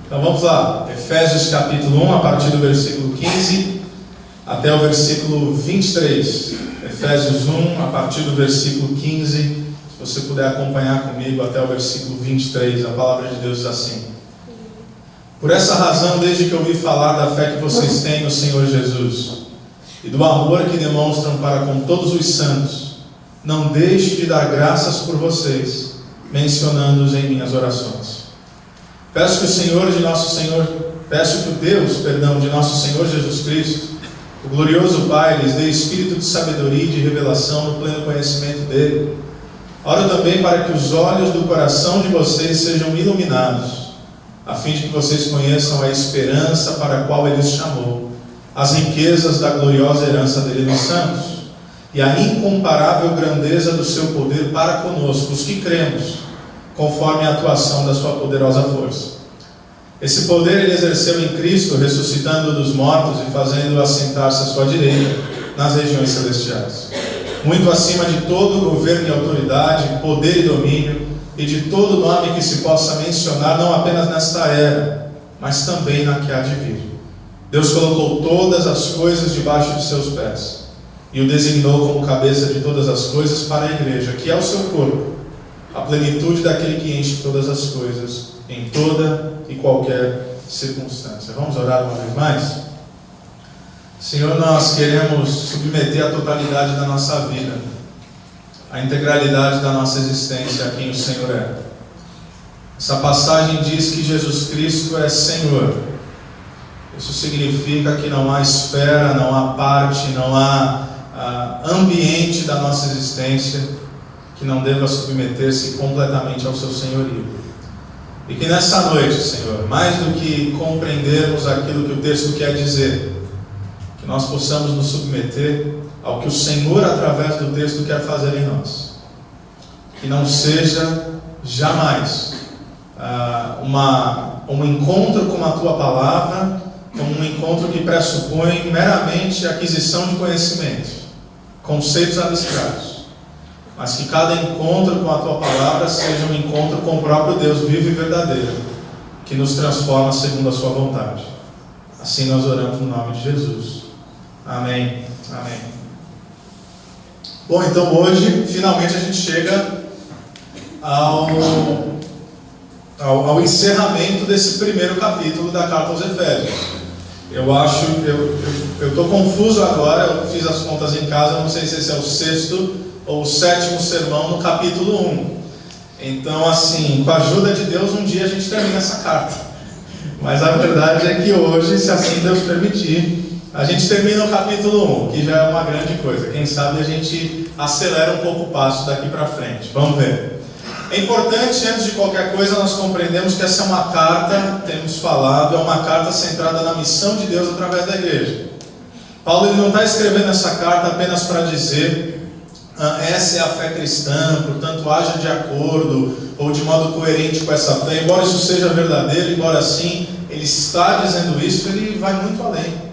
Então vamos lá, Efésios capítulo 1, a partir do versículo 15 até o versículo 23. Efésios 1, a partir do versículo 15, se você puder acompanhar comigo até o versículo 23, a palavra de Deus diz assim: Por essa razão, desde que ouvi falar da fé que vocês têm no Senhor Jesus e do amor que demonstram para com todos os santos, não deixe de dar graças por vocês, mencionando-os em minhas orações. Peço que o Deus de nosso Senhor Jesus Cristo, o glorioso Pai, lhes dê espírito de sabedoria e de revelação no pleno conhecimento dele. Oro também para que os olhos do coração de vocês sejam iluminados, a fim de que vocês conheçam a esperança para a qual ele os chamou, as riquezas da gloriosa herança dele nos santos, e a incomparável grandeza do seu poder para conosco, os que cremos, conforme a atuação da sua poderosa força. Esse poder ele exerceu em Cristo, ressuscitando-o dos mortos e fazendo-o assentar-se à sua direita nas regiões celestiais, muito acima de todo governo e autoridade, poder e domínio, e de todo nome que se possa mencionar, não apenas nesta era, mas também na que há de vir. Deus colocou todas as coisas debaixo de seus pés, e o designou como cabeça de todas as coisas para a igreja, que é o seu corpo, a plenitude daquele que enche todas as coisas, em toda e qualquer circunstância. Vamos orar uma vez mais? Senhor, nós queremos submeter a totalidade da nossa vida, a integralidade da nossa existência a quem o Senhor é. Essa passagem diz que Jesus Cristo é Senhor. Isso significa que não há esfera, não há parte, não há ambiente da nossa existência que não deva submeter-se completamente ao seu senhorio. E que nessa noite, Senhor, mais do que compreendermos aquilo que o texto quer dizer, que nós possamos nos submeter ao que o Senhor, através do texto, quer fazer em nós. Que não seja jamais um encontro com a Tua Palavra, como um encontro que pressupõe meramente a aquisição de conhecimento, conceitos abstratos, mas que cada encontro com a Tua Palavra seja um encontro com o próprio Deus vivo e verdadeiro, que nos transforma segundo a Sua vontade. Assim nós oramos no nome de Jesus. Amém. Amém. Bom, então hoje, finalmente a gente chega ao encerramento desse primeiro capítulo da Carta aos Efésios. Eu estou confuso agora, eu fiz as contas em casa, não sei se esse é o 6º ou o 7º sermão no capítulo 1. Então, assim, com a ajuda de Deus, um dia a gente termina essa carta. Mas a verdade é que hoje, se assim Deus permitir, a gente termina o capítulo 1, que já é uma grande coisa. Quem sabe a gente acelera um pouco o passo daqui para frente. Vamos ver. É importante, antes de qualquer coisa, nós compreendemos que essa é uma carta, temos falado, é uma carta centrada na missão de Deus através da igreja. Paulo ele não está escrevendo essa carta apenas para dizer essa é a fé cristã, portanto haja de acordo ou de modo coerente com essa fé. Embora isso seja verdadeiro, embora sim ele está dizendo isso, ele vai muito além.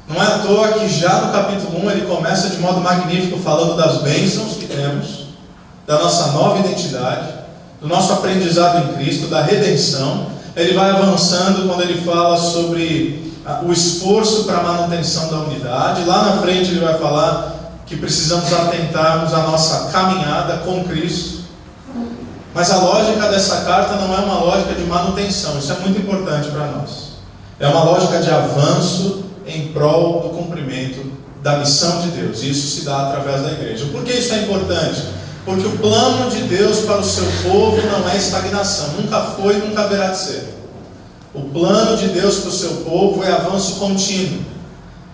Não é à toa que já no capítulo 1 ele começa de modo magnífico falando das bênçãos que temos, da nossa nova identidade, do nosso aprendizado em Cristo, da redenção. Ele vai avançando quando ele fala sobre o esforço para a manutenção da unidade. Lá na frente ele vai falar que precisamos atentarmos à nossa caminhada com Cristo. Mas a lógica dessa carta não é uma lógica de manutenção, isso é muito importante para nós. É uma lógica de avanço em prol do cumprimento da missão de Deus, e isso se dá através da igreja. Por que isso é importante? Porque o plano de Deus para o seu povo não é estagnação, nunca foi e nunca haverá de ser. O plano de Deus para o seu povo é avanço contínuo,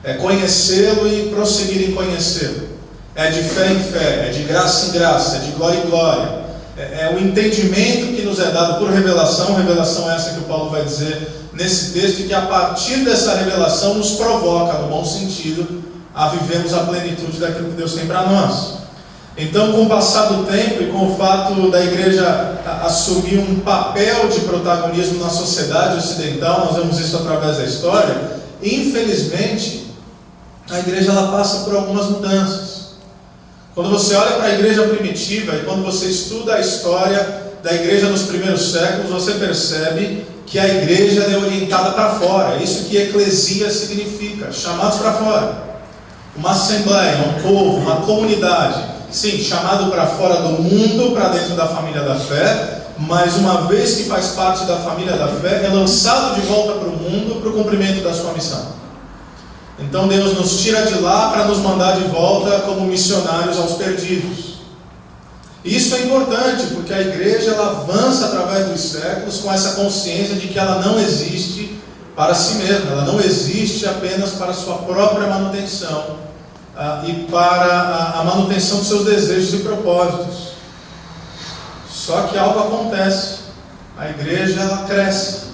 é conhecê-lo e prosseguir em conhecê-lo, é de fé em fé, é de graça em graça, é de glória em glória, é o entendimento que nos é dado por revelação essa que o Paulo vai dizer nesse texto, e que a partir dessa revelação nos provoca, no bom sentido, a vivermos a plenitude daquilo que Deus tem para nós. Então, com o passar do tempo e com o fato da igreja assumir um papel de protagonismo na sociedade ocidental, nós vemos isso através da história, infelizmente, a igreja ela passa por algumas mudanças. Quando você olha para a igreja primitiva e quando você estuda a história da igreja nos primeiros séculos, você percebe que a igreja é orientada para fora. É isso que eclesia significa, chamados para fora. Uma assembleia, um povo, uma comunidade. Sim, chamado para fora do mundo, para dentro da família da fé, mas uma vez que faz parte da família da fé, é lançado de volta para o mundo, para o cumprimento da sua missão. Então Deus nos tira de lá para nos mandar de volta como missionários aos perdidos. E isso é importante, porque a igreja ela avança através dos séculos com essa consciência de que ela não existe para si mesma, ela não existe apenas para a sua própria manutenção e para a manutenção dos seus desejos e propósitos. Só que algo acontece, a igreja ela cresce,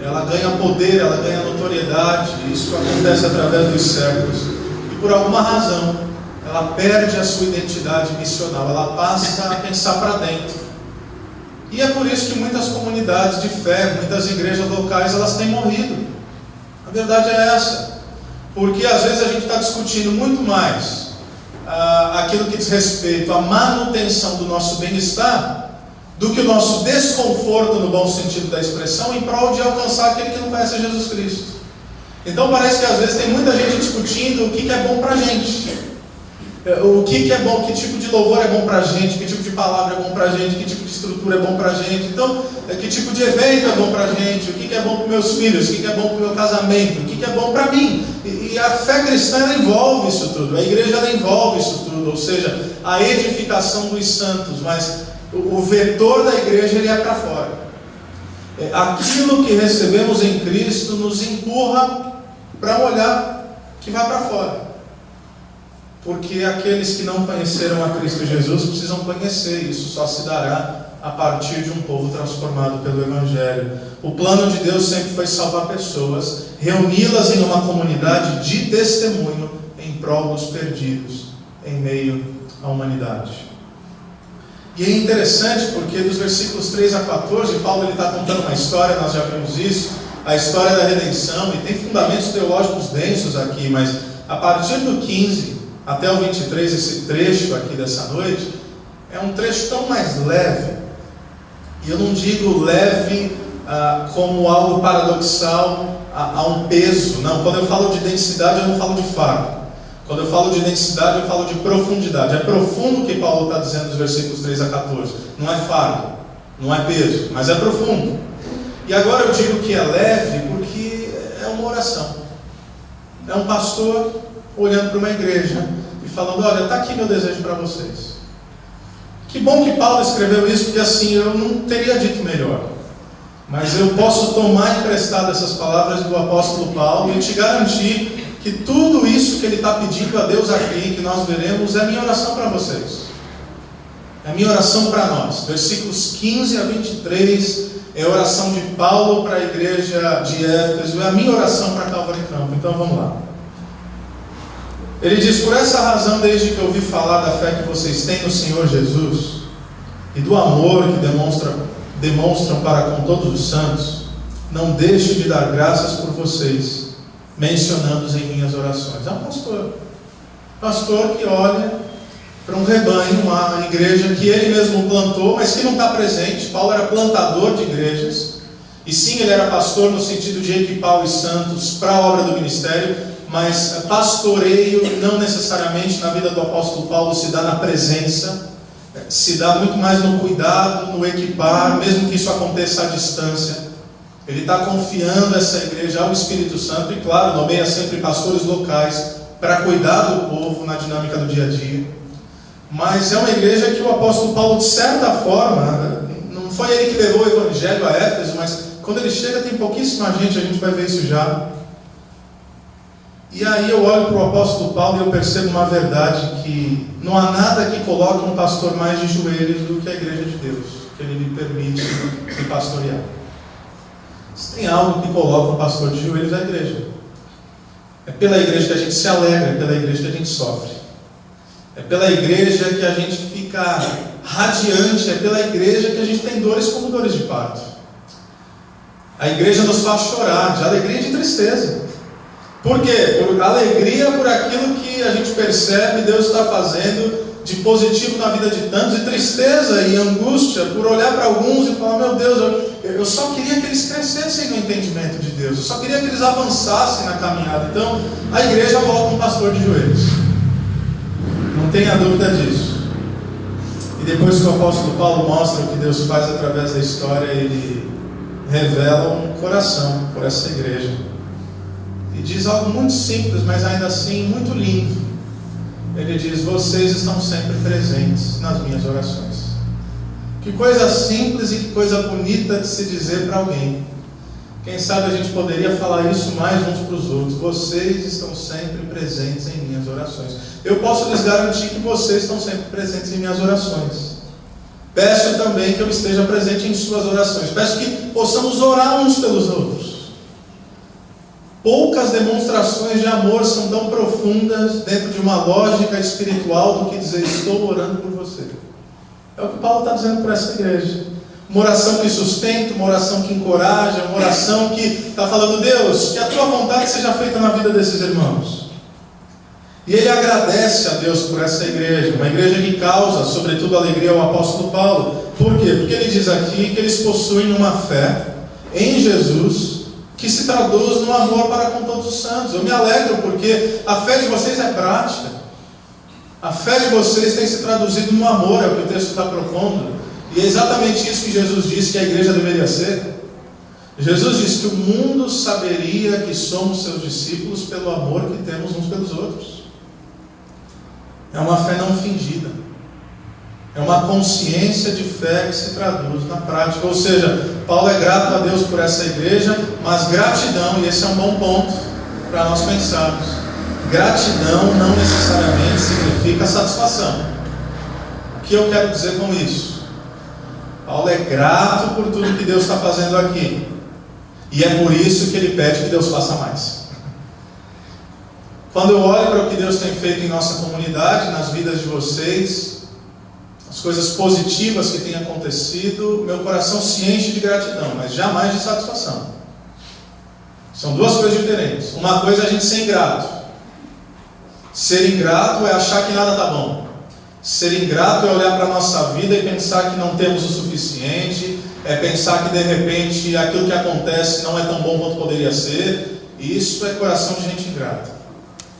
ela ganha poder, ela ganha notoriedade, isso acontece através dos séculos, e por alguma razão ela perde a sua identidade missional, ela passa a pensar para dentro. E é por isso que muitas comunidades de fé, muitas igrejas locais, elas têm morrido. A verdade é essa, porque às vezes a gente está discutindo muito mais aquilo que diz respeito à manutenção do nosso bem-estar do que o nosso desconforto, no bom sentido da expressão, em prol de alcançar aquele que não conhece Jesus Cristo. Então parece que às vezes tem muita gente discutindo o que é bom para a gente. O que é bom, que tipo de louvor é bom para a gente, que tipo de palavra é bom para a gente, que tipo de estrutura é bom para a gente. Então, que tipo de evento é bom para a gente, o que é bom para os meus filhos, o que é bom para o meu casamento, o que é bom para mim. E a fé cristã ela envolve isso tudo, a igreja ela envolve isso tudo, ou seja, a edificação dos santos, mas o vetor da igreja ele é para fora. Aquilo que recebemos em Cristo nos empurra para um olhar que vai para fora. Porque aqueles que não conheceram a Cristo Jesus precisam conhecer, isso só se dará a partir de um povo transformado pelo Evangelho. O plano de Deus sempre foi salvar pessoas, reuni-las em uma comunidade de testemunho em prol dos perdidos, em meio à humanidade. E é interessante porque dos versículos 3 a 14, Paulo está contando uma história, nós já vimos isso, a história da redenção, e tem fundamentos teológicos densos aqui, mas a partir do 15 até o 23, esse trecho aqui dessa noite, é um trecho tão mais leve, e eu não digo leve como algo paradoxal a um peso, não, quando eu falo de densidade eu não falo de fardo. Quando eu falo de densidade, eu falo de profundidade. É profundo o que Paulo está dizendo nos versículos 3 a 14. Não é fardo, não é peso, mas é profundo. E agora eu digo que é leve porque é uma oração. É um pastor olhando para uma igreja e falando: olha, está aqui meu desejo para vocês. Que bom que Paulo escreveu isso, porque assim eu não teria dito melhor. Mas eu posso tomar emprestado essas palavras do apóstolo Paulo e te garantir que tudo isso que ele está pedindo a Deus aqui, que nós veremos, é minha oração para vocês. É minha oração para nós. Versículos 15 a 23 é a oração de Paulo para a igreja de Éfeso, é a minha oração para Calvary Campo. Então vamos lá. Ele diz: por essa razão, desde que eu ouvi falar da fé que vocês têm no Senhor Jesus e do amor que demonstram para com todos os santos, não deixo de dar graças por vocês, mencionando-os em minhas orações. É um pastor que olha para um rebanho, uma igreja que ele mesmo plantou, mas que não está presente. Paulo era plantador de igrejas, e sim, ele era pastor no sentido de equipar os santos para a obra do ministério, mas pastoreio não necessariamente na vida do apóstolo Paulo se dá na presença, se dá muito mais no cuidado, no equipar, mesmo que isso aconteça à distância. Ele está confiando essa igreja ao Espírito Santo e, claro, nomeia sempre pastores locais para cuidar do povo na dinâmica do dia a dia. Mas é uma igreja que o apóstolo Paulo, de certa forma, não foi ele que levou o evangelho a Éfeso, mas quando ele chega tem pouquíssima gente, a gente vai ver isso já. E aí eu olho para o apóstolo Paulo e eu percebo uma verdade, que não há nada que coloque um pastor mais de joelhos do que a igreja de Deus, que ele lhe permite se pastorear. Se tem algo que coloca um pastor de joelhos, é a igreja. É pela igreja que a gente se alegra, é pela igreja que a gente sofre. É pela igreja que a gente fica radiante, é pela igreja que a gente tem dores como dores de parto. A igreja nos faz chorar, de alegria e de tristeza. Por quê? Por alegria por aquilo que a gente percebe Deus está fazendo de positivo na vida de tantos, e tristeza e angústia por olhar para alguns e falar: meu Deus, eu só queria que eles crescessem no entendimento de Deus, eu só queria que eles avançassem na caminhada. Então, a igreja volta um pastor de joelhos, não tenha dúvida disso. E depois que o apóstolo Paulo mostra o que Deus faz através da história, ele revela um coração por essa igreja. E diz algo muito simples, mas ainda assim muito lindo. Ele diz: vocês estão sempre presentes nas minhas orações. Que coisa simples e que coisa bonita de se dizer para alguém. Quem sabe a gente poderia falar isso mais uns para os outros. Vocês estão sempre presentes em minhas orações. Eu posso lhes garantir que vocês estão sempre presentes em minhas orações. Peço também que eu esteja presente em suas orações. Peço que possamos orar uns pelos outros. Poucas demonstrações de amor são tão profundas dentro de uma lógica espiritual do que dizer: estou orando por você. É o que Paulo está dizendo para essa igreja. Uma oração que sustenta, uma oração que encoraja, uma oração que está falando: Deus, que a tua vontade seja feita na vida desses irmãos. E ele agradece a Deus por essa igreja, uma igreja que causa, sobretudo, alegria ao apóstolo Paulo. Por quê? Porque ele diz aqui que eles possuem uma fé em Jesus que se traduz no amor para com todos os santos. Eu me alegro porque a fé de vocês é prática. A fé de vocês tem se traduzido no amor, é o que o texto está propondo. E é exatamente isso que Jesus disse que a igreja deveria ser. Jesus disse que o mundo saberia que somos seus discípulos pelo amor que temos uns pelos outros. É uma fé não fingida. É uma consciência de fé que se traduz na prática. Ou seja, Paulo é grato a Deus por essa igreja, mas gratidão, e esse é um bom ponto para nós pensarmos, gratidão não necessariamente significa satisfação. O que eu quero dizer com isso? Paulo é grato por tudo que Deus está fazendo aqui, e é por isso que ele pede que Deus faça mais. Quando eu olho para o que Deus tem feito em nossa comunidade, nas vidas de vocês, as coisas positivas que têm acontecido, meu coração se enche de gratidão, mas jamais de satisfação. São duas coisas diferentes. Uma coisa é a gente ser ingrato. Ser ingrato é achar que nada está bom. Ser ingrato é olhar para a nossa vida e pensar que não temos o suficiente, é pensar que de repente aquilo que acontece não é tão bom quanto poderia ser. Isso é coração de gente ingrata.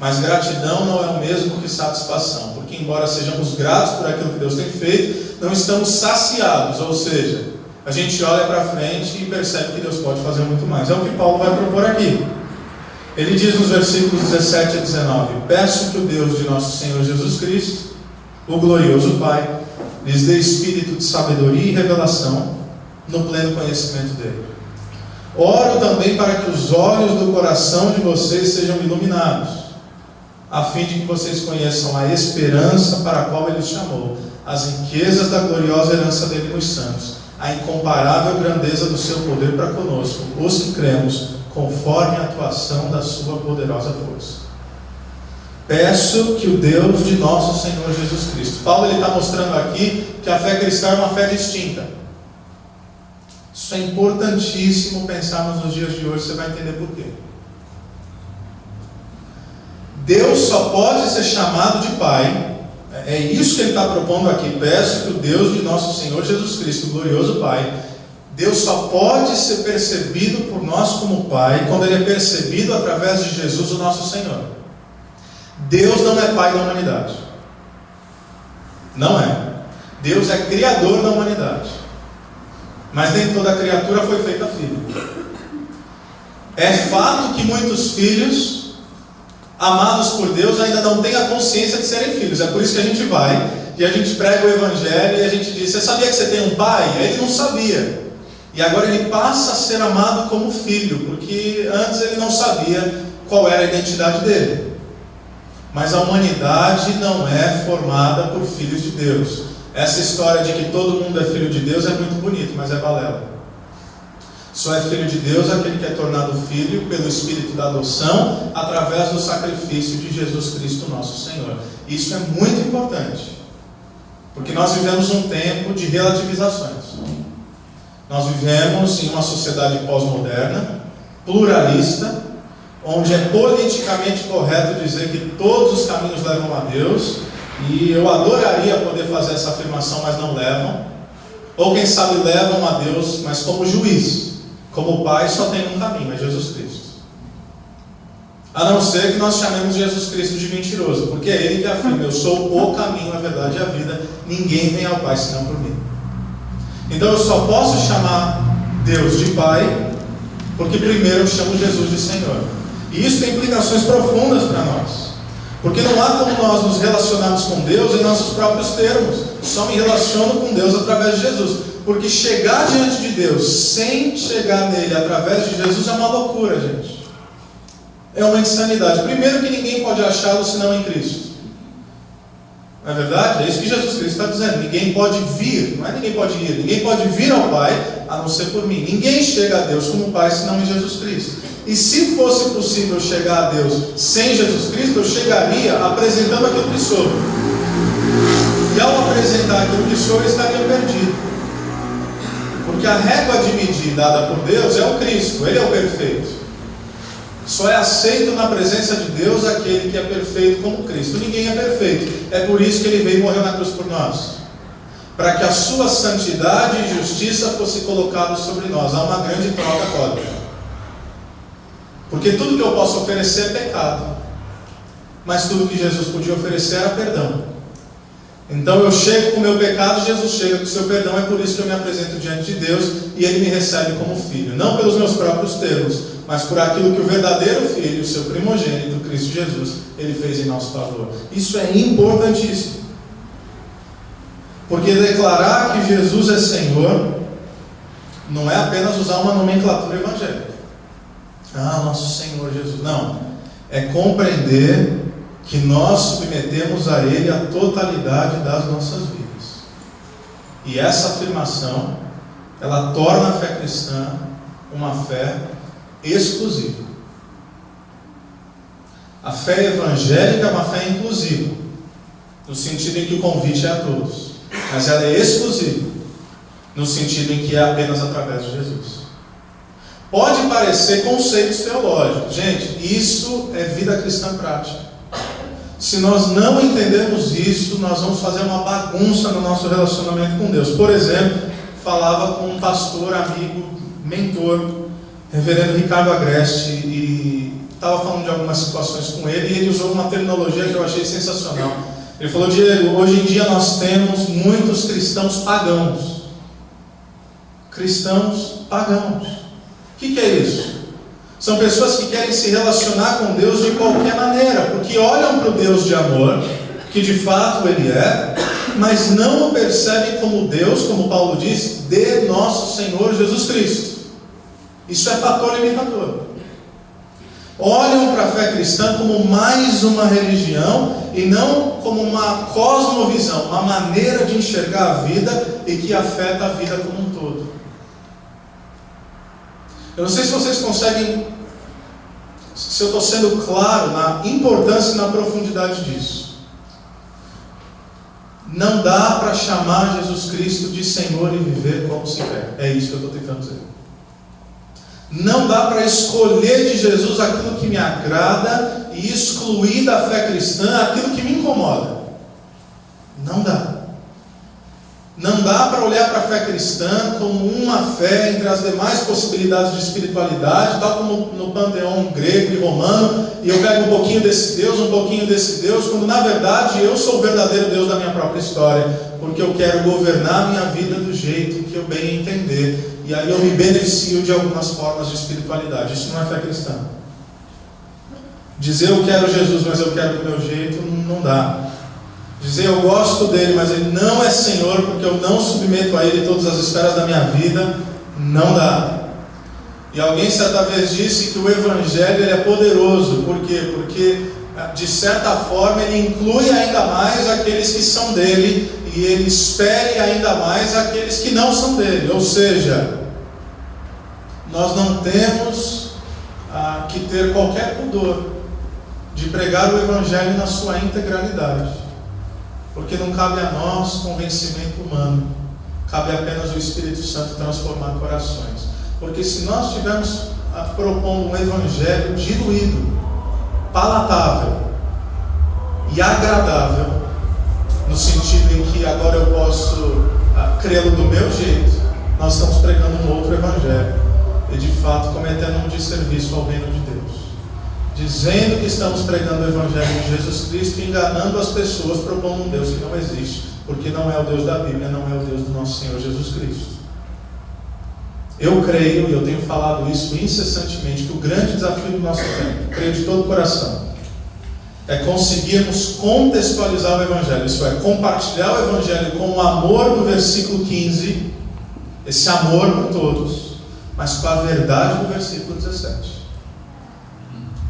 Mas gratidão não é o mesmo que satisfação, porque embora sejamos gratos por aquilo que Deus tem feito, não estamos saciados, ou seja, a gente olha para frente e percebe que Deus pode fazer muito mais. É o que Paulo vai propor aqui. Ele diz nos versículos 17 a 19: peço que o Deus de nosso Senhor Jesus Cristo, o glorioso Pai, lhes dê espírito de sabedoria e revelação no pleno conhecimento dele. Oro também para que os olhos do coração de vocês sejam iluminados, a fim de que vocês conheçam a esperança para a qual Ele os chamou, as riquezas da gloriosa herança dele nos santos, a incomparável grandeza do seu poder para conosco, os que cremos, conforme a atuação da sua poderosa força. Peço que o Deus de nosso Senhor Jesus Cristo. Paulo está mostrando aqui que a fé cristã é uma fé distinta. Isso é importantíssimo pensarmos nos dias de hoje, você vai entender por quê. Deus só pode ser chamado de Pai. É isso que ele está propondo aqui. Peço que o Deus de nosso Senhor Jesus Cristo, o glorioso Pai, Deus só pode ser percebido por nós como Pai quando Ele é percebido através de Jesus, o nosso Senhor. Deus não é Pai da humanidade. Não é. Deus é Criador da humanidade. Mas nem toda criatura foi feita filho. É fato que muitos filhos amados por Deus ainda não têm a consciência de serem filhos. É por isso que a gente vai e a gente prega o Evangelho e a gente diz: você sabia que você tem um pai? Ele não sabia. E agora ele passa a ser amado como filho, porque antes ele não sabia qual era a identidade dele. Mas a humanidade não é formada por filhos de Deus. Essa história de que todo mundo é filho de Deus é muito bonito, mas é balela. Só é filho de Deus aquele que é tornado filho pelo Espírito da adoção, através do sacrifício de Jesus Cristo nosso Senhor. Isso é muito importante, porque nós vivemos um tempo de relativizações. Nós vivemos em uma sociedade pós-moderna, pluralista, onde é politicamente correto dizer que todos os caminhos levam a Deus, e eu adoraria poder fazer essa afirmação, mas não levam. Ou quem sabe levam a Deus, mas como juiz. Como pai só tem um caminho, é Jesus Cristo. A não ser que nós chamemos Jesus Cristo de mentiroso, porque é Ele que afirma: eu sou o caminho, a verdade e a vida, ninguém vem ao Pai senão por mim. Então eu só posso chamar Deus de Pai, porque primeiro eu chamo Jesus de Senhor. E isso tem implicações profundas para nós, porque não há como nós nos relacionarmos com Deus em nossos próprios termos. Só me relaciono com Deus através de Jesus, porque chegar diante de Deus sem chegar nele através de Jesus é uma loucura, gente. É uma insanidade. Primeiro que ninguém pode achá-lo senão em Cristo. Não é verdade? É isso que Jesus Cristo está dizendo. Ninguém pode vir, não é ninguém pode ir, ninguém pode vir ao Pai a não ser por mim. Ninguém chega a Deus como Pai senão em Jesus Cristo. E se fosse possível chegar a Deus sem Jesus Cristo, eu chegaria apresentando aquilo que sou. E ao apresentar aquilo que sou, eu estaria perdido. Porque a régua de medir dada por Deus é o Cristo, Ele é o perfeito. Só é aceito na presença de Deus aquele que é perfeito como Cristo. Ninguém é perfeito. É por isso que Ele veio e morreu na cruz por nós, para que a sua santidade e justiça fosse colocado sobre nós. Há uma grande troca cósmica. Porque tudo que eu posso oferecer é pecado, mas tudo que Jesus podia oferecer era perdão. Então eu chego com o meu pecado, Jesus chega com o seu perdão. É por isso que eu me apresento diante de Deus e Ele me recebe como filho, não pelos meus próprios termos, mas por aquilo que o verdadeiro Filho, o seu primogênito, Cristo Jesus, Ele fez em nosso favor. Isso é importantíssimo, porque declarar que Jesus é Senhor não é apenas usar uma nomenclatura evangélica. Nosso Senhor Jesus. Não, é compreender que nós submetemos a Ele a totalidade das nossas vidas. E essa afirmação, ela torna a fé cristã uma fé exclusiva. A fé evangélica é uma fé inclusiva, no sentido em que o convite é a todos, mas ela é exclusiva, no sentido em que é apenas através de Jesus. Pode parecer conceitos teológicos, gente, isso é vida cristã prática. Se nós não entendermos isso, nós vamos fazer uma bagunça no nosso relacionamento com Deus. Por exemplo, falava com um pastor, amigo, mentor, reverendo Ricardo Agreste, e estava falando de algumas situações com ele, e ele usou uma terminologia que eu achei sensacional. Ele falou: Diego, hoje em dia nós temos muitos cristãos pagãos. Cristãos pagãos. O que é isso? São pessoas que querem se relacionar com Deus de qualquer maneira, porque olham para o Deus de amor, que de fato Ele é, mas não o percebem como Deus, como Paulo diz, de nosso Senhor Jesus Cristo. Isso é fator limitador. Olham para a fé cristã como mais uma religião e não como uma cosmovisão, uma maneira de enxergar a vida e que afeta a vida como um todo. Eu não sei se vocês conseguem, se eu estou sendo claro na importância e na profundidade disso. Não dá para chamar Jesus Cristo de Senhor e viver como se quer. É isso que eu estou tentando dizer. Não dá para escolher de Jesus aquilo que me agrada e excluir da fé cristã aquilo que me incomoda. Não dá. Não dá para olhar para a fé cristã como uma fé entre as demais possibilidades de espiritualidade, tal como no panteão grego e romano, e eu pego um pouquinho desse Deus, um pouquinho desse Deus, quando na verdade eu sou o verdadeiro Deus da minha própria história, porque eu quero governar a minha vida do jeito que eu bem entender, e aí eu me beneficio de algumas formas de espiritualidade. Isso não é fé cristã. Dizer eu quero Jesus, mas eu quero do meu jeito, não dá. Dizer eu gosto dele, mas ele não é Senhor, porque eu não submeto a ele todas as esferas da minha vida, não dá. E alguém certa vez disse que o Evangelho ele é poderoso. Por quê? Porque de certa forma ele inclui ainda mais aqueles que são dele, e ele espere ainda mais aqueles que não são dele. Ou seja, nós não temos que ter qualquer pudor de pregar o Evangelho na sua integralidade, porque não cabe a nós convencimento humano, cabe apenas o Espírito Santo transformar corações. Porque se nós estivermos propondo um Evangelho diluído, palatável e agradável, no sentido em que agora eu posso crê-lo do meu jeito, nós estamos pregando um outro evangelho e de fato cometendo um desserviço ao reino de Deus, dizendo que estamos pregando o evangelho de Jesus Cristo e enganando as pessoas, propondo um Deus que não existe, porque não é o Deus da Bíblia, não é o Deus do nosso Senhor Jesus Cristo. Eu creio, e eu tenho falado isso incessantemente, que o grande desafio do nosso tempo, creio de todo o coração, é conseguirmos contextualizar o Evangelho, isso é, compartilhar o Evangelho com o amor do versículo 15, esse amor por todos, mas com a verdade do versículo 17.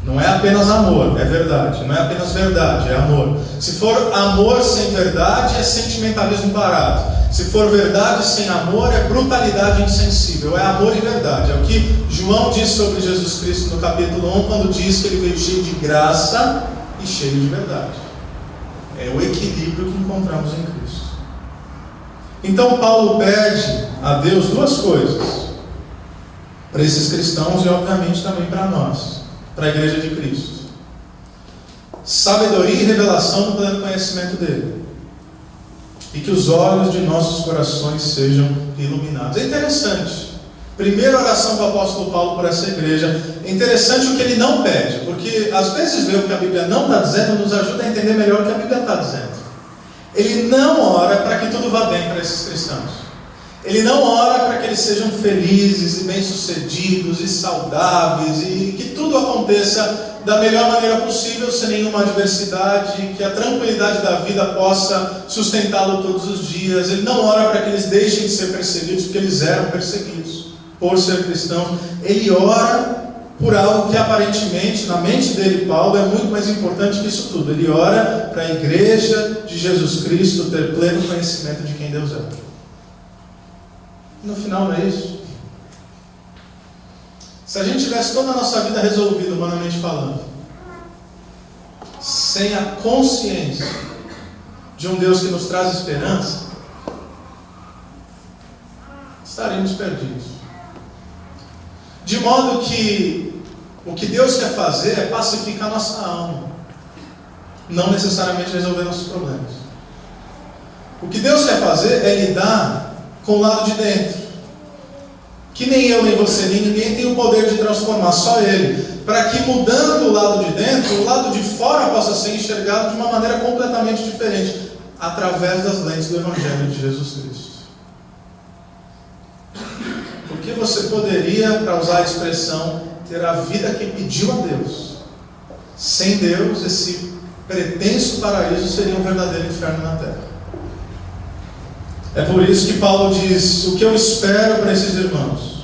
Não é apenas amor, é verdade. Não é apenas verdade, é amor. Se for amor sem verdade, é sentimentalismo barato. Se for verdade sem amor, é brutalidade insensível. É amor e verdade. É o que João diz sobre Jesus Cristo no capítulo 1, quando diz que ele veio cheio de graça e cheio de verdade. É o equilíbrio que encontramos em Cristo. Então Paulo pede a Deus duas coisas para esses cristãos e obviamente também para nós, para a igreja de Cristo: sabedoria e revelação no pleno conhecimento dele, e que os olhos de nossos corações sejam iluminados. É interessante, primeira oração do apóstolo Paulo por essa igreja. É interessante o que ele não pede, porque às vezes ver o que a Bíblia não está dizendo nos ajuda a entender melhor o que a Bíblia está dizendo. Ele não ora para que tudo vá bem para esses cristãos. Ele não ora para que eles sejam felizes e bem-sucedidos e saudáveis e que tudo aconteça da melhor maneira possível, sem nenhuma adversidade, que a tranquilidade da vida possa sustentá-lo todos os dias. Ele não ora para que eles deixem de ser perseguidos, porque eles eram perseguidos por ser cristãos. Ele ora por algo que aparentemente, na mente dele, Paulo, é muito mais importante que isso tudo. Ele ora para a igreja de Jesus Cristo ter pleno conhecimento de quem Deus é. No final não é isso? Se a gente tivesse toda a nossa vida resolvida, humanamente falando, sem a consciência de um Deus que nos traz esperança, estaríamos perdidos. De modo que o que Deus quer fazer é pacificar nossa alma, não necessariamente resolver nossos problemas. O que Deus quer fazer é lidar com o lado de dentro, que nem eu, nem você, nem ninguém tem o poder de transformar, só Ele, para que mudando o lado de dentro, o lado de fora possa ser enxergado de uma maneira completamente diferente, através das lentes do Evangelho de Jesus Cristo. Porque você poderia, para usar a expressão, ter a vida que pediu a Deus. Sem Deus, esse pretenso paraíso seria um verdadeiro inferno na terra. É por isso que Paulo diz: o que eu espero para esses irmãos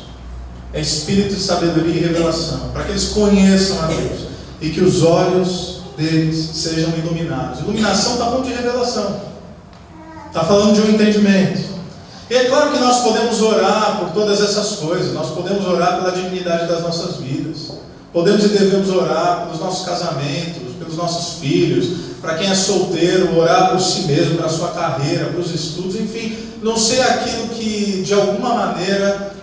é espírito de sabedoria e revelação, para que eles conheçam a Deus e que os olhos deles sejam iluminados. Iluminação está falando de revelação, está falando de um entendimento. E é claro que nós podemos orar por todas essas coisas, nós podemos orar pela dignidade das nossas vidas, podemos e devemos orar pelos nossos casamentos, pelos nossos filhos, para quem é solteiro, orar por si mesmo, para a sua carreira, para os estudos, enfim, não ser aquilo que de alguma maneira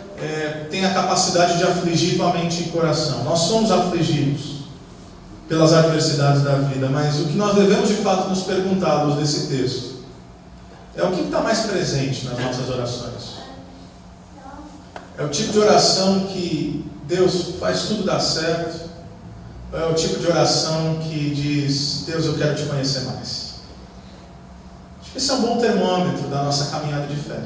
tem a capacidade de afligir tua mente e coração. Nós somos afligidos pelas adversidades da vida, mas o que nós devemos de fato nos perguntar à luz desse texto é o que está mais presente nas nossas orações. É o tipo de oração que Deus faz tudo dar certo? Ou é o tipo de oração que diz: Deus, eu quero te conhecer mais? Acho que esse é um bom termômetro da nossa caminhada de fé.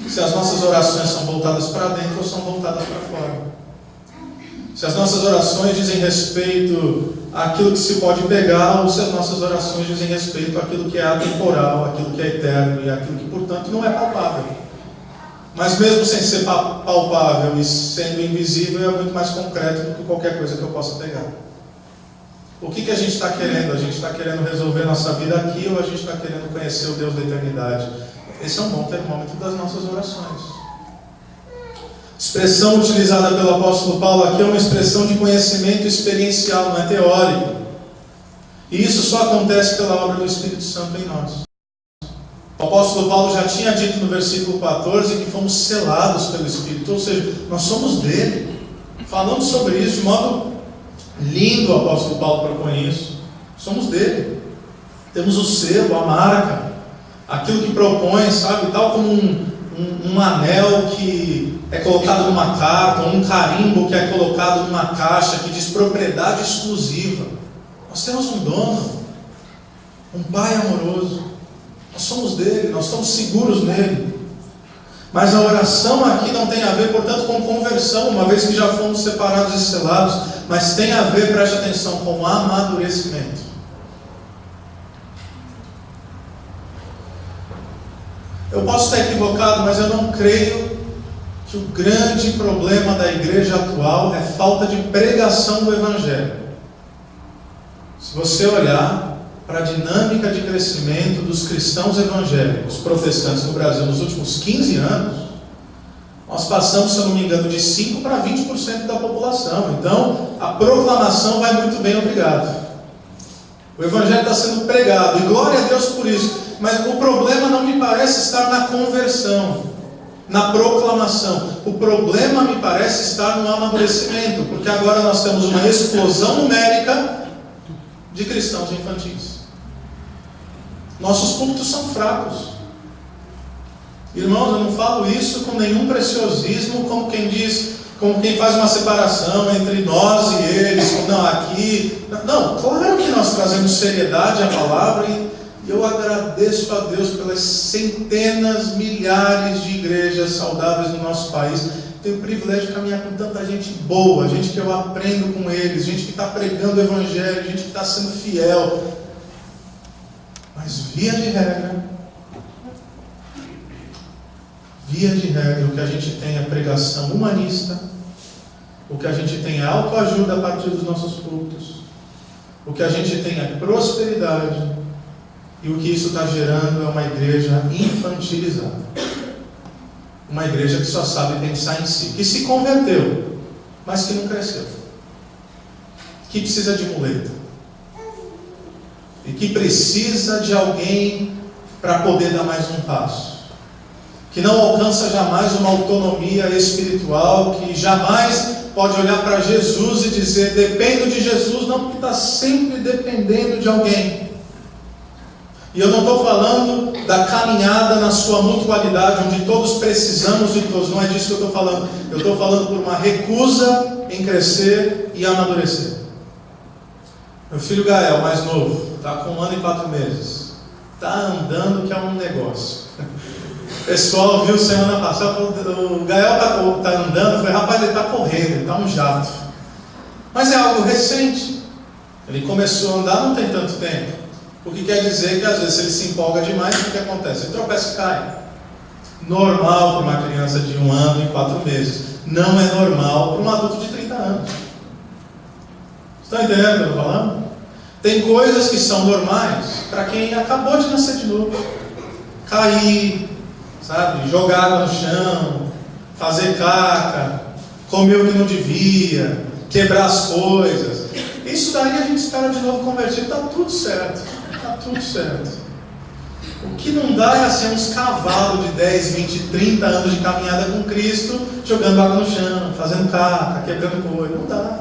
Se as nossas orações são voltadas para dentro ou são voltadas para fora. Se as nossas orações dizem respeito àquilo que se pode pegar, ou se as nossas orações dizem respeito àquilo que é atemporal, àquilo que é eterno e àquilo que, portanto, não é palpável. Mas mesmo sem ser palpável e sendo invisível, é muito mais concreto do que qualquer coisa que eu possa pegar. O que a gente está querendo? A gente está querendo resolver nossa vida aqui, ou a gente está querendo conhecer o Deus da eternidade? Esse é um bom termômetro das nossas orações. A expressão utilizada pelo apóstolo Paulo aqui é uma expressão de conhecimento experiencial, não é teórico. E isso só acontece pela obra do Espírito Santo em nós. O apóstolo Paulo já tinha dito no versículo 14 que fomos selados pelo Espírito, ou seja, nós somos dele. Falando sobre isso de modo lindo, o apóstolo Paulo propõe isso. Somos dele. Temos o selo, a marca. aquilo que propõe, sabe, tal como um anel que é colocado numa carta, ou um carimbo que é colocado numa caixa, que diz propriedade exclusiva. Nós temos um dono, um Pai amoroso, nós somos dele, nós estamos seguros nele. Mas a oração aqui não tem a ver, portanto, com conversão, uma vez que já fomos separados e selados, mas tem a ver, preste atenção, com amadurecimento. Eu posso estar equivocado, mas eu não creio que o grande problema da igreja atual é falta de pregação do Evangelho. Se você olhar para a dinâmica de crescimento dos cristãos evangélicos protestantes no Brasil nos últimos 15 anos, nós passamos, se eu não me engano, de 5% para 20% da população. Então, a proclamação vai muito bem, obrigado. O Evangelho está sendo pregado, e glória a Deus por isso. Mas o problema não me parece estar na conversão, na proclamação. O problema me parece estar no amadurecimento, porque agora nós temos uma explosão numérica de cristãos infantis. Nossos púlpitos são fracos. Irmãos, eu não falo isso com nenhum preciosismo, como quem diz, como quem faz uma separação entre nós e eles, não, aqui. Não, claro que nós trazemos seriedade à palavra, e eu agradeço a Deus pelas centenas, milhares de igrejas saudáveis no nosso país. Tenho o privilégio de caminhar com tanta gente boa, gente que eu aprendo com eles, gente que está pregando o Evangelho, gente que está sendo fiel. Mas via de regra, o que a gente tem é pregação humanista, o que a gente tem é autoajuda a partir dos nossos cultos, o que a gente tem é prosperidade, e o que isso está gerando é uma igreja infantilizada. Uma igreja que só sabe pensar em si, que se converteu, mas que não cresceu, que precisa de muleta, e que precisa de alguém para poder dar mais um passo, que não alcança jamais uma autonomia espiritual, que jamais pode olhar para Jesus e dizer, dependo de Jesus, não, porque está sempre dependendo de alguém. E eu não estou falando da caminhada na sua mutualidade, onde todos precisamos de todos, não é disso que eu estou falando. Eu estou falando por uma recusa em crescer e amadurecer. Meu filho Gael, mais novo, está com 1 ano e 4 meses, está andando que é um negócio. O pessoal viu semana passada, o Gael está andando, eu falei, rapaz, ele está correndo, ele está um jato. Mas é algo recente, ele começou a andar não tem tanto tempo. O que quer dizer que às vezes ele se empolga demais, o que acontece? Ele tropeça e cai. Normal para uma criança de 1 ano e 4 meses. Não é normal para um adulto de 30 anos. Estão entendendo o que eu estou falando? Tem coisas que são normais para quem acabou de nascer de novo. Cair, sabe? Jogar água no chão, fazer caca, comer o que não devia, quebrar as coisas. Isso daí a gente espera de novo convertido, está tudo certo. Está tudo certo. O que não dá é assim, uns cavalos de 10, 20, 30 anos de caminhada com Cristo, jogando água no chão, fazendo caca, quebrando coisa. Não dá.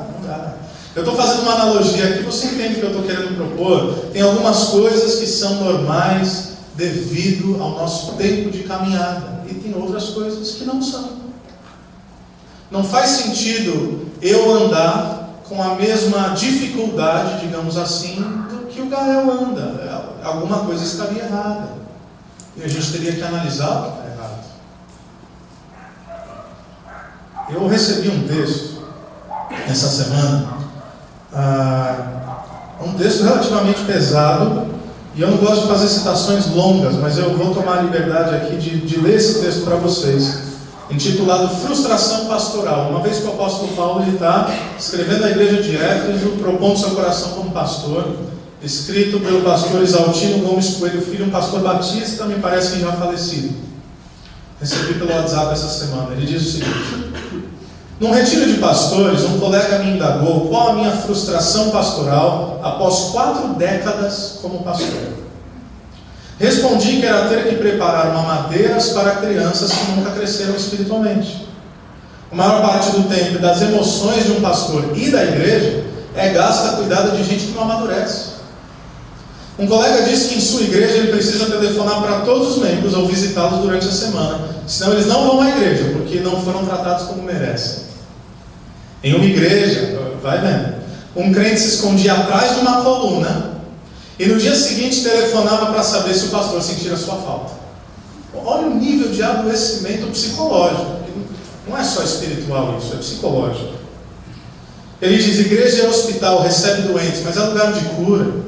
Eu estou fazendo uma analogia aqui, você entende o que eu estou querendo propor? Tem algumas coisas que são normais devido ao nosso tempo de caminhada, e tem outras coisas que não são. Não faz sentido eu andar com a mesma dificuldade, digamos assim, que o Gael anda. Alguma coisa estaria errada, e a gente teria que analisar o que está errado. Eu recebi um texto essa semana, um texto relativamente pesado, e eu não gosto de fazer citações longas, mas eu vou tomar a liberdade aqui de ler esse texto para vocês, intitulado Frustração Pastoral. Uma vez que o apóstolo Paulo está escrevendo à igreja de Éfeso, propondo seu coração como pastor, escrito pelo pastor Exaltino Gomes Coelho Filho, um pastor batista, me parece que já falecido. Recebi pelo WhatsApp essa semana. Ele diz o seguinte: num retiro de pastores, um colega me indagou qual a minha frustração pastoral após 4 décadas como pastor. Respondi que era ter que preparar mamadeiras para crianças que nunca cresceram espiritualmente. A maior parte do tempo e das emoções de um pastor e da igreja é gasta cuidado de gente que não amadurece. Um colega disse que em sua igreja ele precisa telefonar para todos os membros ou visitá-los durante a semana, senão eles não vão à igreja, porque não foram tratados como merecem. Em uma igreja, vai vendo, um crente se escondia atrás de uma coluna e no dia seguinte telefonava para saber se o pastor sentia a sua falta. Olha o nível de adoecimento psicológico. Não é só espiritual isso, é psicológico. Ele diz: igreja é hospital, recebe doentes, mas é lugar de cura.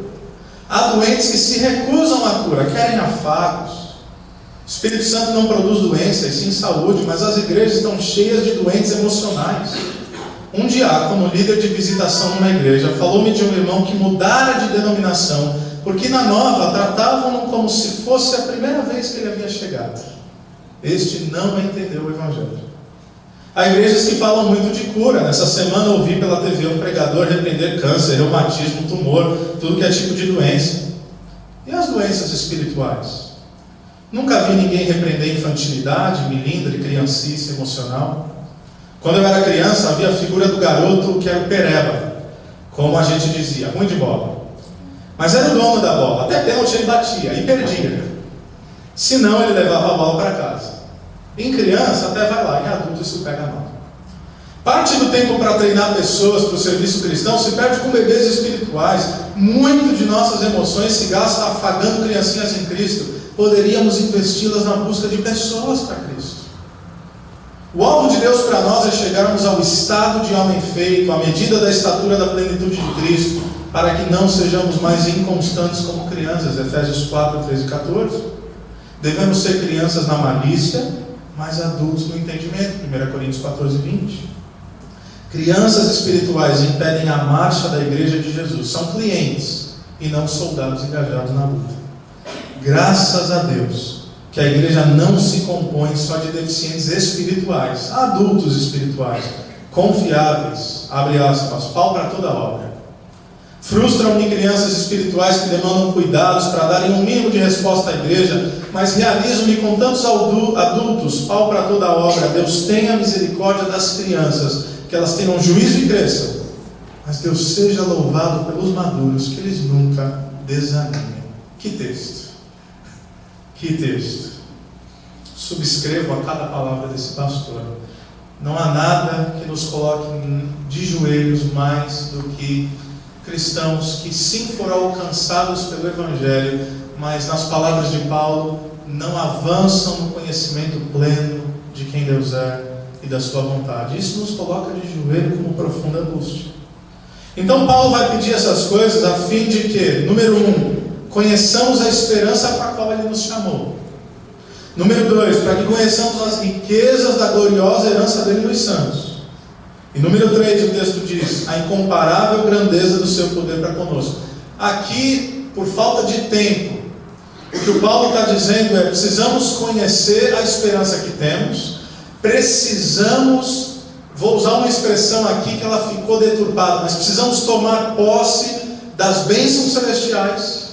Há doentes que se recusam à cura, querem afagos. O Espírito Santo não produz doença, e sim saúde, mas as igrejas estão cheias de doentes emocionais. Um diácono, líder de visitação numa igreja, falou-me de um irmão que mudara de denominação, porque na nova tratavam-no como se fosse a primeira vez que ele havia chegado. Este não entendeu o Evangelho. Há igrejas que falam muito de cura. Nessa semana ouvi pela TV um pregador repreender câncer, reumatismo, tumor, tudo que é tipo de doença. E as doenças espirituais? Nunca vi ninguém repreender infantilidade, milindre, criancice emocional. Quando eu era criança, havia a figura do garoto que era o pereba, como a gente dizia, ruim de bola. Mas era o dono da bola, até pênalti ele batia e perdia. Se não, ele levava a bola para casa. Em criança até vai lá, em adulto isso pega mal. Parte do tempo para treinar pessoas para o serviço cristão se perde com bebês espirituais. Muito de nossas emoções se gasta afagando criancinhas em Cristo. Poderíamos investi-las na busca de pessoas para Cristo. O alvo de Deus para nós é chegarmos ao estado de homem feito, à medida da estatura da plenitude de Cristo, para que não sejamos mais inconstantes como crianças. Efésios 4, 13 e 14. Devemos ser crianças na malícia, mas adultos no entendimento. 1 Coríntios 14, 20. Crianças espirituais impedem a marcha da igreja de Jesus. São clientes e não soldados engajados na luta. Graças a Deus que a igreja não se compõe só de deficientes espirituais, adultos espirituais, confiáveis, abre aspas, pau para toda obra. Frustram-me crianças espirituais que demandam cuidados para darem um mínimo de resposta à igreja, mas realizam-me com tantos adultos, pau para toda obra. Deus tenha misericórdia das crianças, que elas tenham juízo e cresçam, mas Deus seja louvado pelos maduros, que eles nunca desanimem. Que texto! Que texto! Subscrevo a cada palavra desse pastor. Não há nada que nos coloque de joelhos mais do que cristãos que sim foram alcançados pelo Evangelho, mas nas palavras de Paulo, não avançam no conhecimento pleno de quem Deus é e da sua vontade. Isso nos coloca de joelho com profunda angústia. Então Paulo vai pedir essas coisas a fim de que, número 1, conheçamos a esperança para a qual Ele nos chamou. Número 2, para que conheçamos as riquezas da gloriosa herança dele nos santos. E número 3, o texto diz, a incomparável grandeza do seu poder para conosco. Aqui, por falta de tempo, o que o Paulo está dizendo é, precisamos conhecer a esperança que temos, precisamos, vou usar uma expressão aqui que ela ficou deturpada, mas precisamos tomar posse das bênçãos celestiais,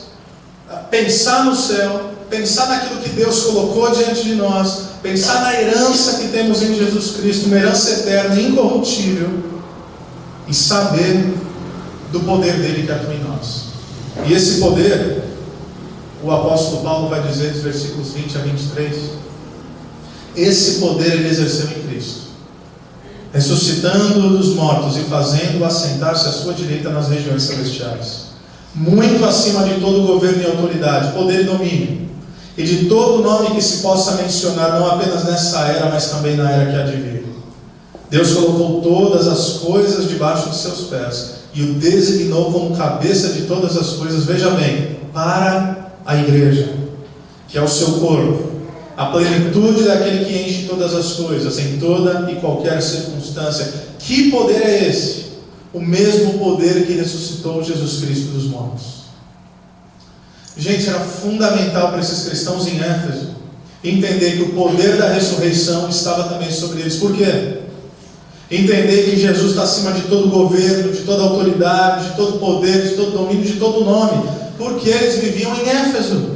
pensar no céu, pensar naquilo que Deus colocou diante de nós, pensar na herança que temos em Jesus Cristo, uma herança eterna, incorruptível, e saber do poder dele que atua em nós. E esse poder, o apóstolo Paulo vai dizer nos versículos 20 a 23, esse poder ele exerceu em Cristo, ressuscitando-o dos mortos e fazendo-o assentar-se à sua direita nas regiões celestiais, muito acima de todo governo e autoridade, poder e domínio, e de todo nome que se possa mencionar, não apenas nessa era, mas também na era que há de vir. Deus colocou todas as coisas debaixo de seus pés, e o designou como cabeça de todas as coisas, veja bem, para a igreja, que é o seu corpo, a plenitude daquele que enche todas as coisas, em toda e qualquer circunstância. Que poder é esse? O mesmo poder que ressuscitou Jesus Cristo dos mortos. Gente, era fundamental para esses cristãos em Éfeso entender que o poder da ressurreição estava também sobre eles. Por quê? Entender que Jesus está acima de todo governo, de toda autoridade, de todo poder, de todo domínio, de todo nome, porque eles viviam em Éfeso.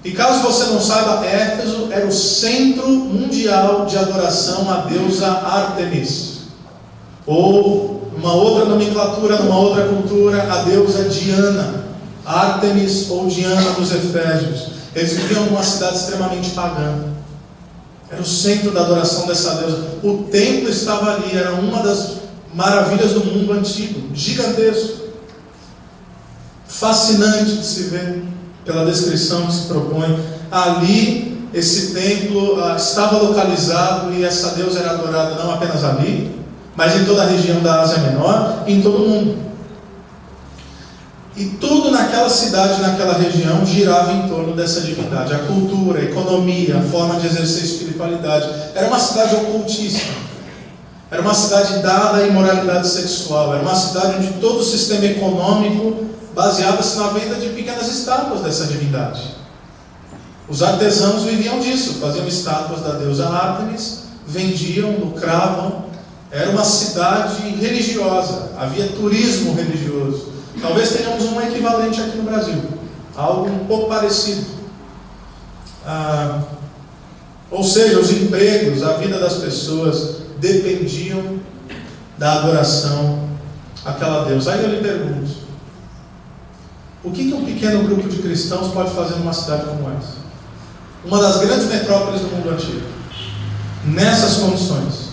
E caso você não saiba, Éfeso era o centro mundial de adoração à deusa Ártemis, ou uma outra nomenclatura, numa outra cultura, a deusa Diana. Ártemis ou Diana dos Efésios. Eles viviam numa cidade extremamente pagã. Era o centro da adoração dessa deusa. O templo estava ali, era uma das maravilhas do mundo antigo, gigantesco, fascinante de se ver pela descrição que se propõe. Ali, esse templo estava localizado e essa deusa era adorada não apenas ali, mas em toda a região da Ásia Menor e em todo o mundo. E tudo naquela cidade, naquela região, girava em torno dessa divindade. A cultura, a economia, a forma de exercer espiritualidade. Era uma cidade ocultista. Era uma cidade dada à imoralidade sexual. Era uma cidade onde todo o sistema econômico baseava-se na venda de pequenas estátuas dessa divindade. Os artesãos viviam disso. Faziam estátuas da deusa Ártemis, vendiam, lucravam. Era uma cidade religiosa. Havia turismo religioso. Talvez tenhamos um equivalente aqui no Brasil, algo um pouco parecido. Ou seja, os empregos, a vida das pessoas dependiam da adoração àquela deusa. Aí eu lhe pergunto, o que um pequeno grupo de cristãos pode fazer numa cidade como essa? Uma das grandes metrópoles do mundo antigo. Nessas condições.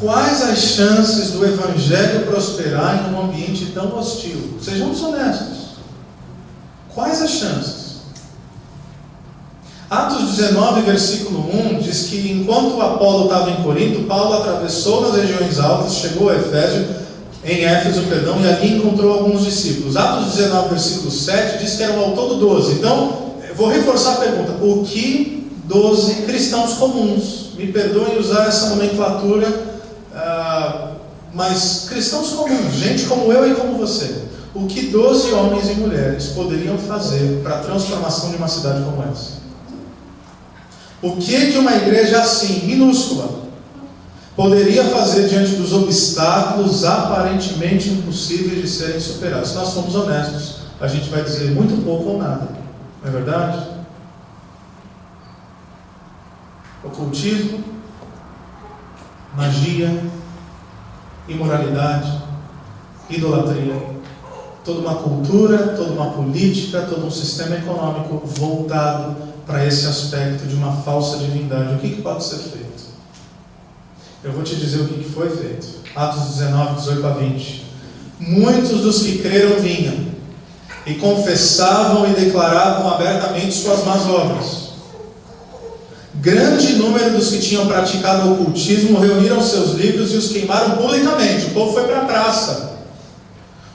Quais as chances do Evangelho prosperar em um ambiente tão hostil? Sejamos honestos. Quais as chances? Atos 19, versículo 1, diz que enquanto Apolo estava em Corinto, Paulo atravessou nas regiões altas, chegou a em Éfeso, e ali encontrou alguns discípulos. Atos 19, versículo 7, diz que eram ao todo 12. Então, eu vou reforçar a pergunta. O que 12 cristãos comuns? Me perdoem usar essa nomenclatura, mas cristãos comuns, gente como eu e como você, o que 12 homens e mulheres poderiam fazer para a transformação de uma cidade como essa? O que uma igreja assim, minúscula, poderia fazer diante dos obstáculos aparentemente impossíveis de serem superados? Se nós formos honestos, a gente vai dizer muito pouco ou nada, não é verdade? Ocultismo, magia, imoralidade, idolatria, toda uma cultura, toda uma política, todo um sistema econômico voltado para esse aspecto de uma falsa divindade. O que pode ser feito? Eu vou te dizer o que foi feito. Atos 19, 18 a 20. Muitos dos que creram vinham e confessavam e declaravam abertamente suas más obras. Grande número dos que tinham praticado o ocultismo reuniram seus livros e os queimaram publicamente. O povo foi para a praça.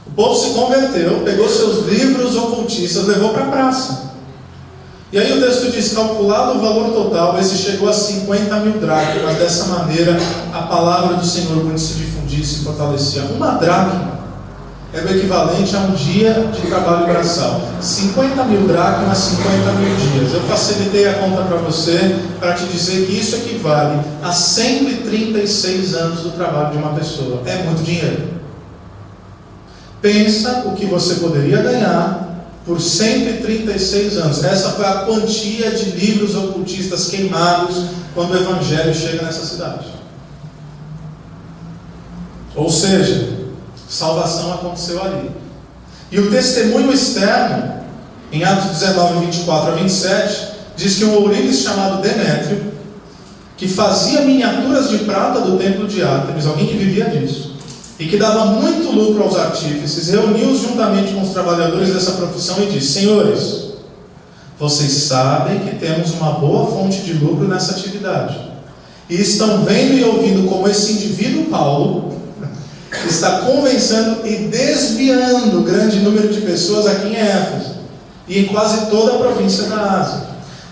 O povo se converteu, pegou seus livros ocultistas, levou para a praça. E aí o texto diz, calculado o valor total, esse chegou a 50 mil dracmas. Dessa maneira, a palavra do Senhor muito se difundia e se fortalecia. Uma dracma era o equivalente a um dia de trabalho braçal. 50 mil dracmas, 50 mil dias. Eu facilitei a conta para você, para te dizer que isso equivale a 136 anos do trabalho de uma pessoa. É muito dinheiro. Pensa o que você poderia ganhar por 136 anos. Essa foi a quantia de livros ocultistas queimados quando o Evangelho chega nessa cidade. Ou seja, salvação aconteceu ali. E o testemunho externo, em Atos 19, 24 a 27, diz que um ourives chamado Demétrio, que fazia miniaturas de prata do templo de Ártemis, alguém que vivia disso, e que dava muito lucro aos artífices, reuniu-os juntamente com os trabalhadores dessa profissão e disse: Senhores, vocês sabem que temos uma boa fonte de lucro nessa atividade, e estão vendo e ouvindo como esse indivíduo Paulo está convencendo e desviando grande número de pessoas aqui em Éfeso e em quase toda a província da Ásia.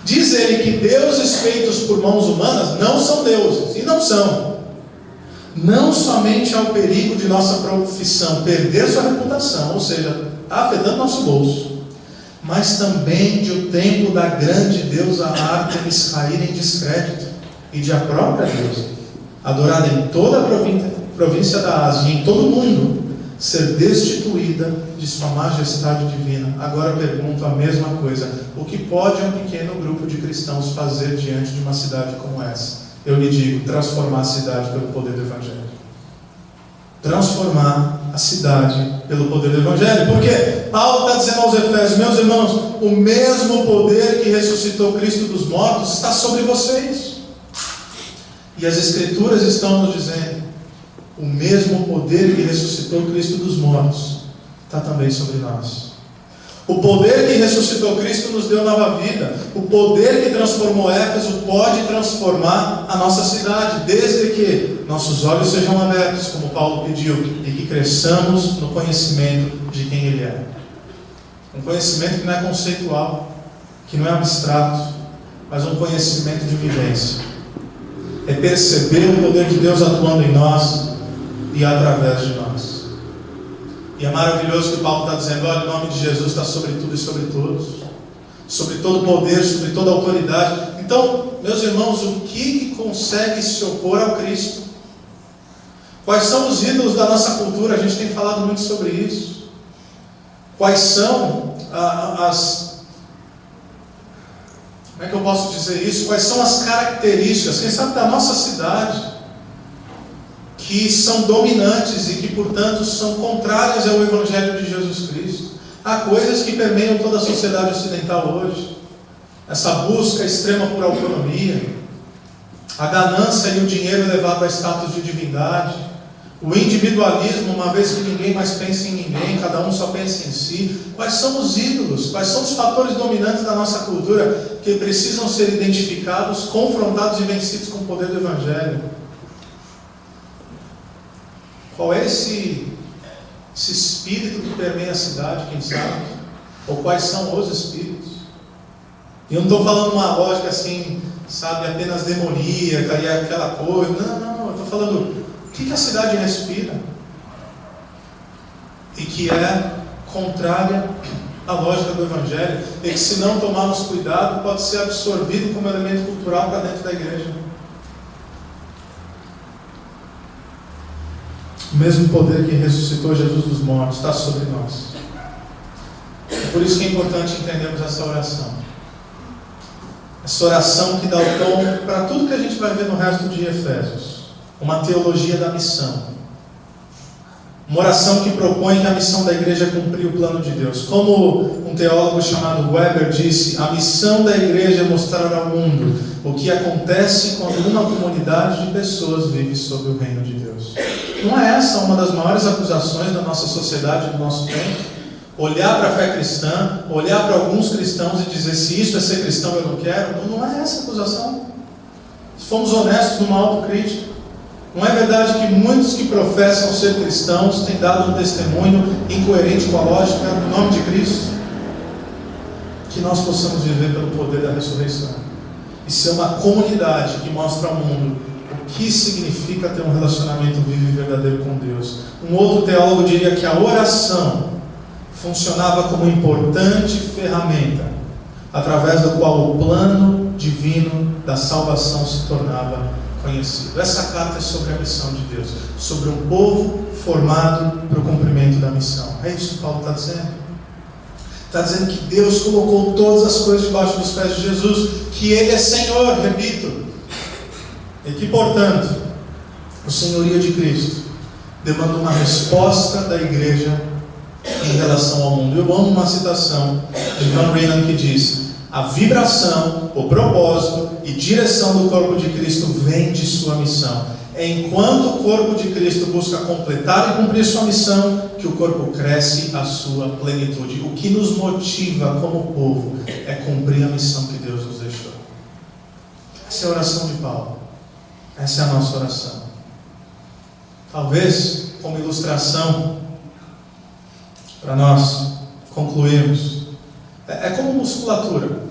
Diz ele que deuses feitos por mãos humanas não são deuses, e não são. Não somente há o perigo de nossa profissão perder sua reputação, ou seja, está afetando nosso bolso, mas também de o templo da grande deusa Ártemis cair em descrédito, e de a própria deusa, adorada em toda a província da Ásia e em todo o mundo, ser destituída de sua majestade divina. Agora eu pergunto a mesma coisa: o que pode um pequeno grupo de cristãos fazer diante de uma cidade como essa? Eu lhe digo, transformar a cidade pelo poder do Evangelho. Transformar a cidade pelo poder do Evangelho. Porque Paulo está dizendo aos Efésios: meus irmãos, o mesmo poder que ressuscitou Cristo dos mortos está sobre vocês. E as Escrituras estão nos dizendo: o mesmo poder que ressuscitou Cristo dos mortos está também sobre nós. O poder que ressuscitou Cristo nos deu nova vida. O poder que transformou Éfeso pode transformar a nossa cidade, desde que nossos olhos sejam abertos, como Paulo pediu, e que cresçamos no conhecimento de quem Ele é. Um conhecimento que não é conceitual, que não é abstrato, mas um conhecimento de vivência. É perceber o poder de Deus atuando em nós e através de nós. E é maravilhoso que Paulo está dizendo: olha, o nome de Jesus está sobre tudo e sobre todos, sobre todo poder, sobre toda autoridade. Então, meus irmãos, o que consegue se opor ao Cristo? Quais são os ídolos da nossa cultura? A gente tem falado muito sobre isso. Quais são como é que eu posso dizer isso? Quais são as características, quem sabe, da nossa cidade, que são dominantes e que, portanto, são contrárias ao Evangelho de Jesus Cristo? Há coisas que permeiam toda a sociedade ocidental hoje. Essa busca extrema por autonomia, a ganância e o dinheiro elevado a status de divindade, o individualismo, uma vez que ninguém mais pensa em ninguém, cada um só pensa em si. Quais são os ídolos? Quais são os fatores dominantes da nossa cultura que precisam ser identificados, confrontados e vencidos com o poder do Evangelho? Qual é esse espírito que permeia a cidade, quem sabe? Ou quais são os espíritos? E eu não estou falando uma lógica assim, sabe, apenas demoníaca e aquela coisa. Não, eu estou falando o que a cidade respira e que é contrária à lógica do Evangelho, e que, se não tomarmos cuidado, pode ser absorvido como elemento cultural para dentro da igreja. O mesmo poder que ressuscitou Jesus dos mortos está sobre nós. É por isso que é importante entendermos essa oração. Essa oração que dá o tom para tudo que a gente vai ver no resto de Efésios. Uma teologia da missão. Uma oração que propõe que a missão da igreja é cumprir o plano de Deus. Como um teólogo chamado Weber disse: a missão da igreja é mostrar ao mundo o que acontece quando uma comunidade de pessoas vive sob o reino de Deus. Não é essa uma das maiores acusações da nossa sociedade, do nosso tempo? Olhar para a fé cristã, olhar para alguns cristãos e dizer: se isso é ser cristão eu não quero. Não é essa a acusação. Se formos honestos numa autocrítica, não é verdade que muitos que professam ser cristãos têm dado um testemunho incoerente com a lógica do nome de Cristo? Que nós possamos viver pelo poder da ressurreição e ser uma comunidade que mostra ao mundo o que significa ter um relacionamento vivo e verdadeiro com Deus. Um outro teólogo diria que a oração funcionava como importante ferramenta através da qual o plano divino da salvação se tornava conhecido. Essa carta é sobre a missão de Deus, sobre um povo formado para o cumprimento da missão. É isso que Paulo está dizendo. Está dizendo que Deus colocou todas as coisas debaixo dos pés de Jesus, que Ele é Senhor, repito, e que, portanto, o senhorio de Cristo demanda uma resposta da igreja em relação ao mundo. Eu amo uma citação de Van Renan que diz: a vibração, o propósito e direção do corpo de Cristo vem de sua missão. É enquanto o corpo de Cristo busca completar e cumprir sua missão que o corpo cresce à sua plenitude. O que nos motiva como povo é cumprir a missão que Deus nos deixou. Essa é a oração de Paulo. Essa é a nossa oração. Talvez, como ilustração, para nós concluirmos, é como musculatura.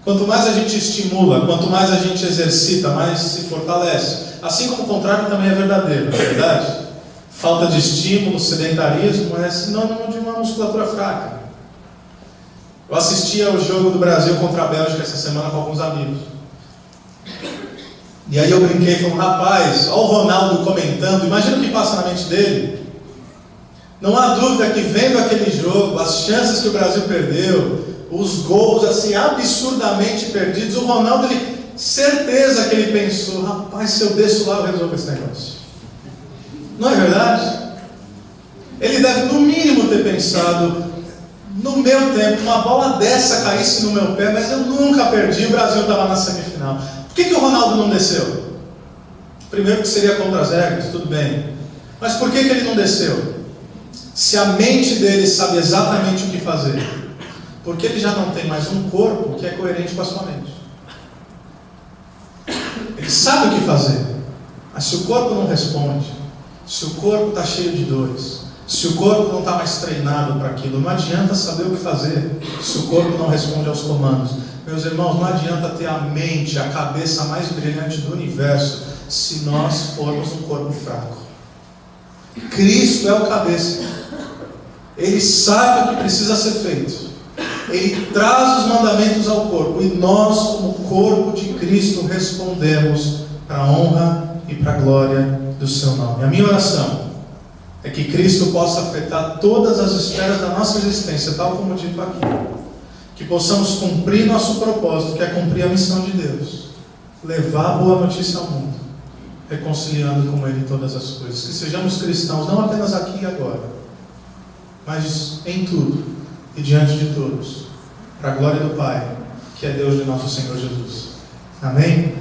Quanto mais a gente estimula, quanto mais a gente exercita, mais se fortalece. Assim como o contrário também é verdadeiro, não é verdade? Falta de estímulo, sedentarismo é sinônimo de uma musculatura fraca. Eu assisti ao jogo do Brasil contra a Bélgica essa semana com alguns amigos. E aí eu brinquei, falei: rapaz, olha o Ronaldo comentando, imagina o que passa na mente dele. Não há dúvida que, vendo aquele jogo, as chances que o Brasil perdeu, os gols assim absurdamente perdidos, o Ronaldo, certeza que ele pensou: rapaz, se eu desço lá eu resolvo esse negócio. Não é verdade? ter pensado, no meu tempo, uma bola dessa caísse no meu pé, mas eu nunca perdi, o Brasil estava na semifinal. Por que o Ronaldo não desceu? Primeiro que seria contra as regras, tudo bem. Mas por que ele não desceu? Se a mente dele sabe exatamente o que fazer, porque ele já não tem mais um corpo que é coerente com a sua mente. Ele sabe o que fazer, mas se o corpo não responde, se o corpo está cheio de dores, se o corpo não está mais treinado para aquilo, não adianta saber o que fazer se o corpo não responde aos comandos. Meus irmãos, não adianta ter a mente, a cabeça mais brilhante do universo, se nós formos um corpo fraco. Cristo é o cabeça. Ele sabe o que precisa ser feito. Ele traz os mandamentos ao corpo, e nós, como corpo de Cristo, respondemos para a honra e para a glória do seu nome. A minha oração é que Cristo possa afetar todas as esferas da nossa existência, tal como dito aqui. Que possamos cumprir nosso propósito, que é cumprir a missão de Deus. Levar a boa notícia ao mundo, reconciliando com Ele todas as coisas. Que sejamos cristãos, não apenas aqui e agora, mas em tudo e diante de todos, para a glória do Pai, que é Deus de nosso Senhor Jesus. Amém?